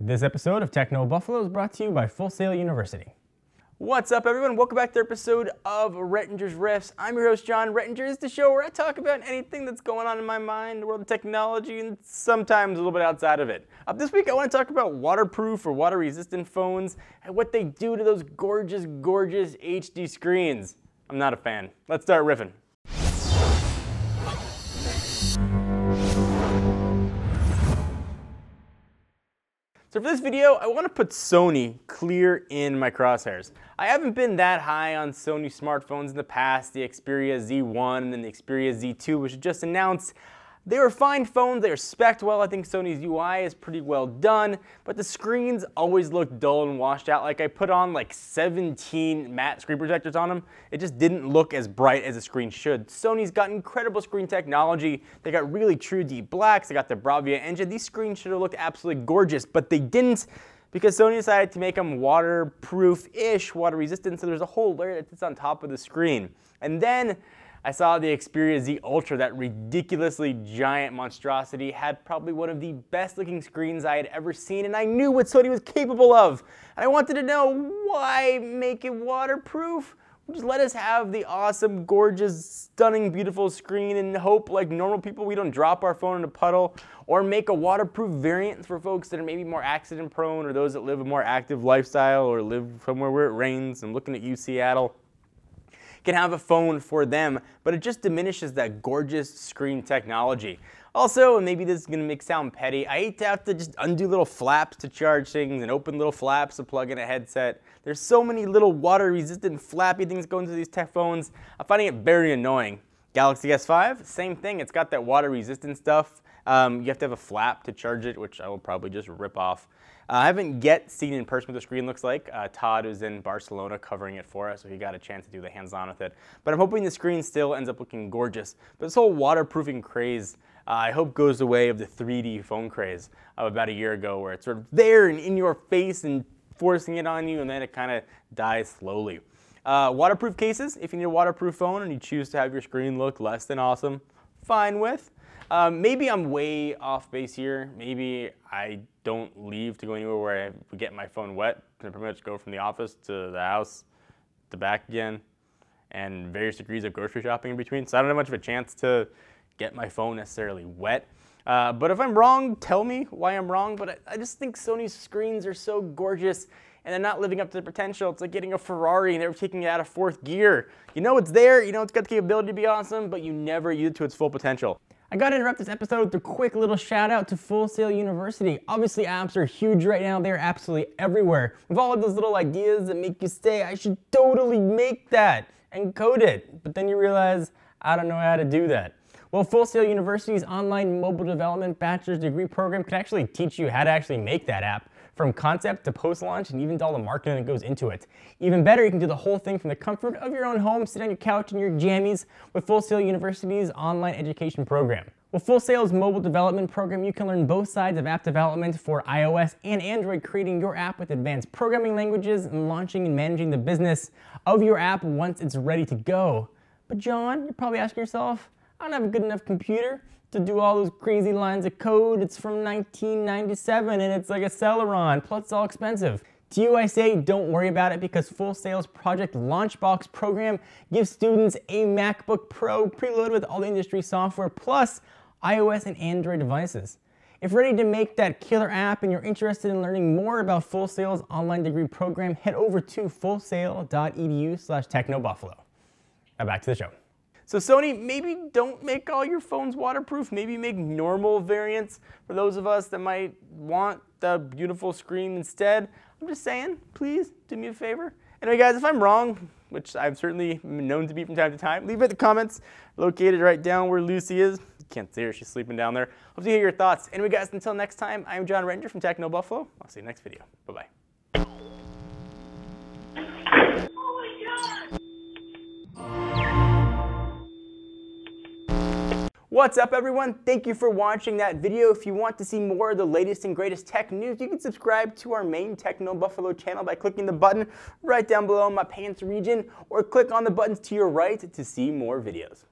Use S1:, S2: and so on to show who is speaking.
S1: This episode of Techno Buffalo is brought to you by Full Sail University. What's up, everyone? Welcome back to the episode of Rettinger's Riffs. I'm your host, John. Rettinger is the show where I talk about anything that's going on in my mind, the world of technology, and sometimes a little bit outside of it. This week, I want to talk about waterproof or water-resistant phones and what they do to those gorgeous, gorgeous HD screens. I'm not a fan. Let's start riffing. So for this video, I want to put Sony clear in my crosshairs. I haven't been that high on Sony smartphones in the past. The Xperia Z1 and the Xperia Z2, which was just announced. They were fine phones, they are spec'd well. I think Sony's UI is pretty well done, but the screens always look dull and washed out. Like I put on like 17 matte screen protectors on them. It just didn't look as bright as a screen should. Sony's got incredible screen technology. They got really true deep blacks. They got the Bravia engine. These screens should have looked absolutely gorgeous, but they didn't because Sony decided to make them waterproof-ish, water resistant, so there's a whole layer that sits on top of the screen. And then I saw the Xperia Z Ultra, that ridiculously giant monstrosity, had probably one of the best looking screens I had ever seen, and I knew what Sony was capable of. And I wanted to know, why make it waterproof? Just let us have the awesome, gorgeous, stunning, beautiful screen and hope, like normal people, we don't drop our phone in a puddle, or make a waterproof variant for folks that are maybe more accident prone, or those that live a more active lifestyle, or live somewhere where it rains. I'm looking at you, Seattle. Can have a phone for them, but it just diminishes that gorgeous screen technology. Also, and maybe this is gonna sound petty, I hate to have to just undo little flaps to charge things and open little flaps to plug in a headset. There's so many little water-resistant flappy things going into these tech phones. I'm finding it very annoying. Galaxy S5, same thing. It's got that water-resistant stuff. You have to have a flap to charge it, which I will probably just rip off. I haven't yet seen in person what the screen looks like. Todd was in Barcelona covering it for us, so he got a chance to do the hands-on with it. But I'm hoping the screen still ends up looking gorgeous. But this whole waterproofing craze, I hope goes away of the 3D phone craze of about a year ago, where it's sort of there and in your face and forcing it on you, and then it kind of dies slowly. Waterproof cases, if you need a waterproof phone and you choose to have your screen look less than awesome, fine with. Maybe I'm way off base here. Maybe I don't leave to go anywhere where I get my phone wet. I pretty much go from the office to the house, to back again, and various degrees of grocery shopping in between. So I don't have much of a chance to get my phone necessarily wet. But if I'm wrong, tell me why I'm wrong. But I just think Sony's screens are so gorgeous and they're not living up to their potential. It's like getting a Ferrari and they're taking it out of fourth gear. You know it's there, you know it's got the capability to be awesome, but you never use it to its full potential. I gotta interrupt this episode with a quick little shout out to Full Sail University. Obviously apps are huge right now, they're absolutely everywhere. With all of those little ideas that make you say, I should totally make that and code it. But then you realize, I don't know how to do that. Well, Full Sail University's online mobile development bachelor's degree program can actually teach you how to actually make that app, from concept to post-launch and even to all the marketing that goes into it. Even better, you can do the whole thing from the comfort of your own home, sit on your couch in your jammies with Full Sail University's online education program. With Full Sail's mobile development program, you can learn both sides of app development for iOS and Android, creating your app with advanced programming languages and launching and managing the business of your app once it's ready to go. But John, you're probably asking yourself, I don't have a good enough computer to do all those crazy lines of code. It's from 1997 and it's like a Celeron, plus it's all expensive. To you I say, don't worry about it, because Full Sail's Project Launchbox program gives students a MacBook Pro preloaded with all the industry software plus iOS and Android devices. If you're ready to make that killer app and you're interested in learning more about Full Sail's online degree program, head over to fullsail.edu/technobuffalo. Now back to the show. So Sony, maybe don't make all your phones waterproof. Maybe make normal variants for those of us that might want the beautiful screen instead. I'm just saying, please do me a favor. Anyway guys, if I'm wrong, which I've certainly been known to be from time to time, leave it in the comments, located right down where Lucy is. You can't see her, she's sleeping down there. Hope to hear your thoughts. Anyway guys, until next time, I'm John Rettinger from Techno Buffalo. I'll see you next video. Bye-bye. What's up everyone? Thank you for watching that video. If you want to see more of the latest and greatest tech news, you can subscribe to our main Techno Buffalo channel by clicking the button right down below in my pants region, or click on the buttons to your right to see more videos.